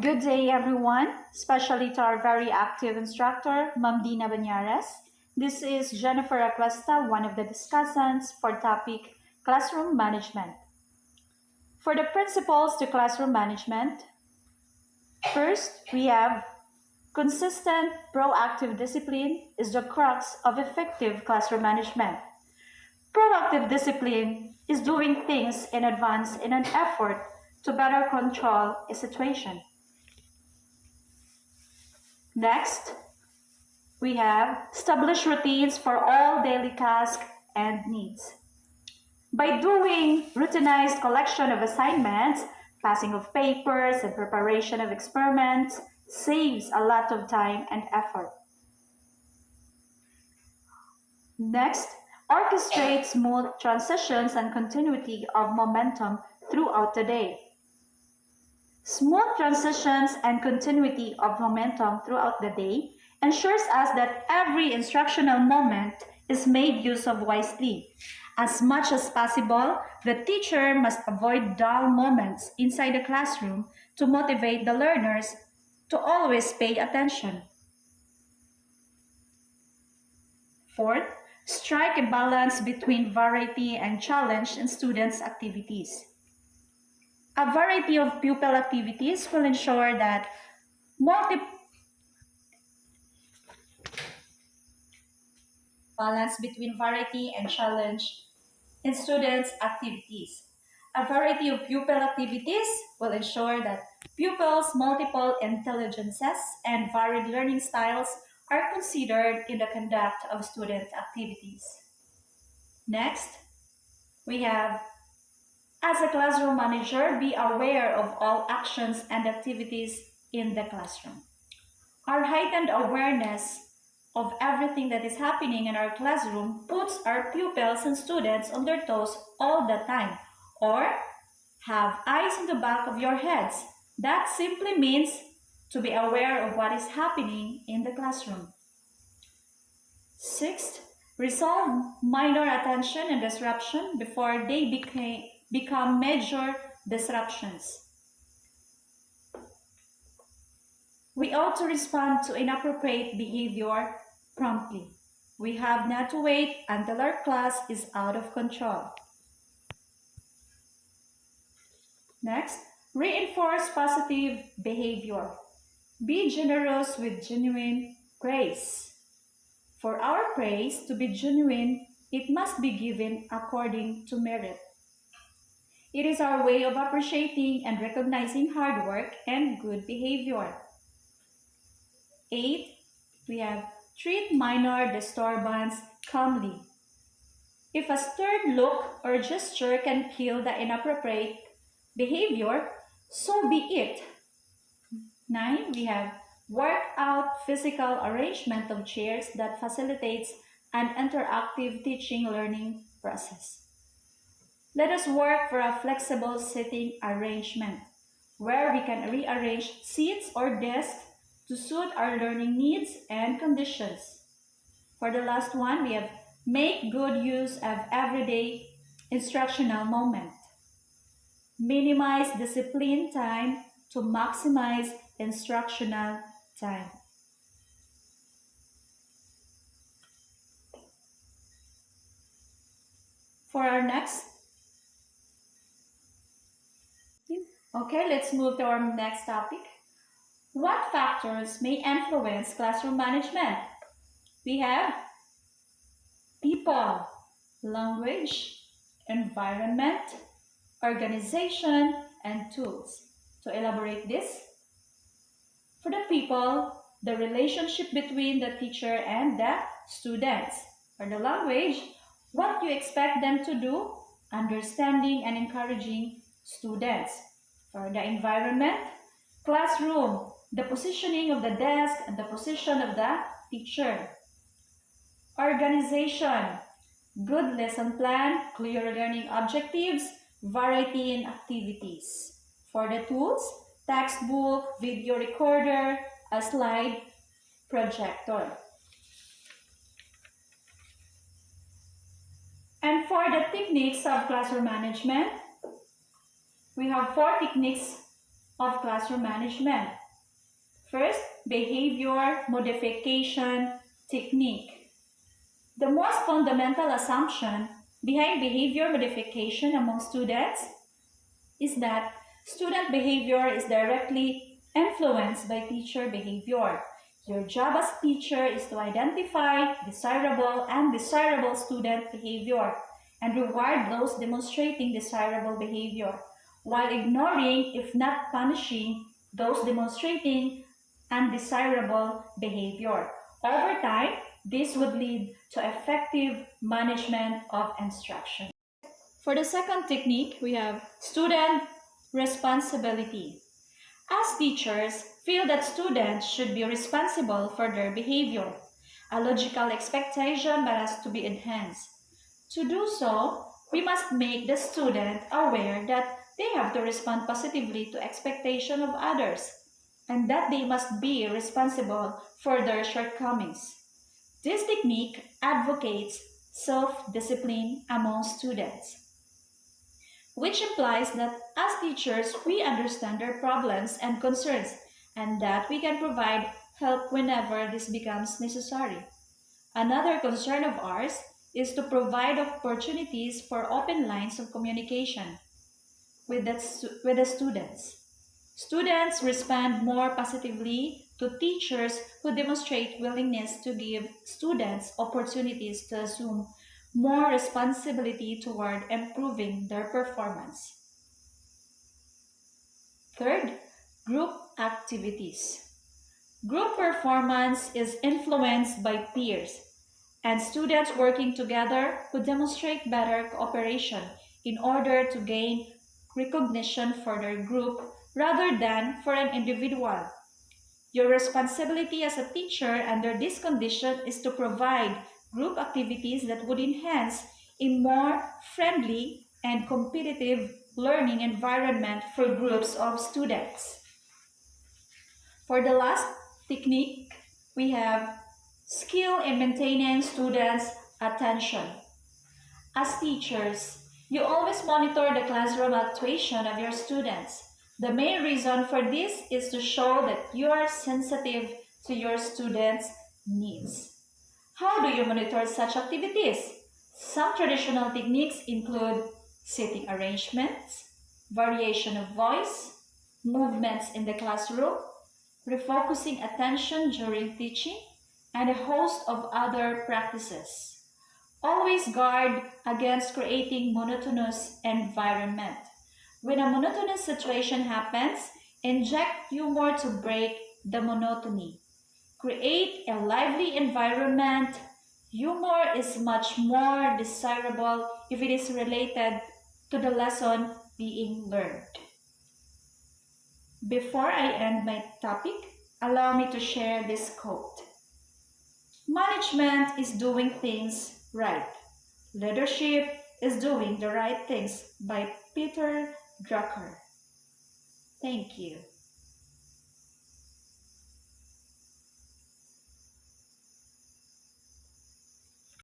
Good day, everyone, especially to our very active instructor, Ma'am Dina Banyares. This is Jennifer Acuesta, one of the discussants for topic Classroom Management. For the principles to classroom management, first, we have consistent, proactive discipline is the crux of effective classroom management. Proactive discipline is doing things in advance in an effort to better control a situation. Next, we have establish routines for all daily tasks and needs. By doing routinized collection of assignments, passing of papers, and preparation of experiments saves a lot of time and effort. Next, orchestrate smooth transitions and continuity of momentum throughout the day. Smooth transitions and continuity of momentum throughout the day ensures us that every instructional moment is made use of wisely. As much as possible, the teacher must avoid dull moments inside the classroom to motivate the learners to always pay attention. Fourth, strike a balance between variety and challenge in students' activities. A variety of pupil activities will ensure that balance between variety and challenge in students' activities. A variety of pupil activities will ensure that pupils' multiple intelligences and varied learning styles are considered in the conduct of student activities. Next, we have, as a classroom manager, be aware of all actions and activities in the classroom. Our heightened awareness of everything that is happening in our classroom puts our pupils and students on their toes all the time, or have eyes in the back of your heads. That simply means to be aware of what is happening in the classroom. Sixth, resolve minor attention and disruption before they become major disruptions. We ought to respond to inappropriate behavior promptly. We have not to wait until our class is out of control. Next, reinforce positive behavior. Be generous with genuine praise. For our praise to be genuine, it must be given according to merit. It is our way of appreciating and recognizing hard work and good behavior. 8, we have treat minor disturbance calmly. If a stern look or gesture can kill the inappropriate behavior, so be it. 9, we have work out physical arrangement of chairs that facilitates an interactive teaching learning process. Let us work for a flexible seating arrangement where we can rearrange seats or desks to suit our learning needs and conditions. For the last one, we have make good use of everyday instructional moment. Minimize discipline time to maximize instructional time. For our next, let's move to our next topic. What factors may influence classroom management? We have people, language, environment, organization, and tools. To elaborate this, for the people, the relationship between the teacher and the students. For the language, what you expect them to do, understanding and encouraging students. For the environment, classroom, the positioning of the desk and the position of the teacher. Organization, good lesson plan, clear learning objectives, variety in activities. For the tools, textbook, video recorder, a slide projector. And for the techniques of classroom management, we have 4 techniques of classroom management. First, behavior modification technique. The most fundamental assumption behind behavior modification among students is that student behavior is directly influenced by teacher behavior. Your job as teacher is to identify desirable and undesirable student behavior and reward those demonstrating desirable behavior, while ignoring, if not punishing, those demonstrating undesirable behavior. Over time, this would lead to effective management of instruction. For the second technique, we have student responsibility. As teachers, feel that students should be responsible for their behavior, a logical expectation that has to be enhanced. To do so, we must make the student aware that they have to respond positively to expectation of others and that they must be responsible for their shortcomings. This technique advocates self-discipline among students, which implies that as teachers, we understand their problems and concerns and that we can provide help whenever this becomes necessary. Another concern of ours is to provide opportunities for open lines of communication with the students. Students respond more positively to teachers who demonstrate willingness to give students opportunities to assume more responsibility toward improving their performance. Third, group activities. Group performance is influenced by peers, and students working together would demonstrate better cooperation in order to gain recognition for their group rather than for an individual. Your responsibility as a teacher under this condition is to provide group activities that would enhance a more friendly and competitive learning environment for groups of students. For the last technique, we have skill in maintaining students' attention. As teachers, you always monitor the classroom actuation of your students. The main reason for this is to show that you are sensitive to your students' needs. How do you monitor such activities? Some traditional techniques include seating arrangements, variation of voice, movements in the classroom, refocusing attention during teaching, and a host of other practices. Always guard against creating monotonous environment. When a monotonous situation happens, inject humor to break the monotony. Create a lively environment. Humor is much more desirable if it is related to the lesson being learned. Before I end my topic, allow me to share this quote. Management is doing things right. Leadership is doing the right things by Peter Drucker. Thank you.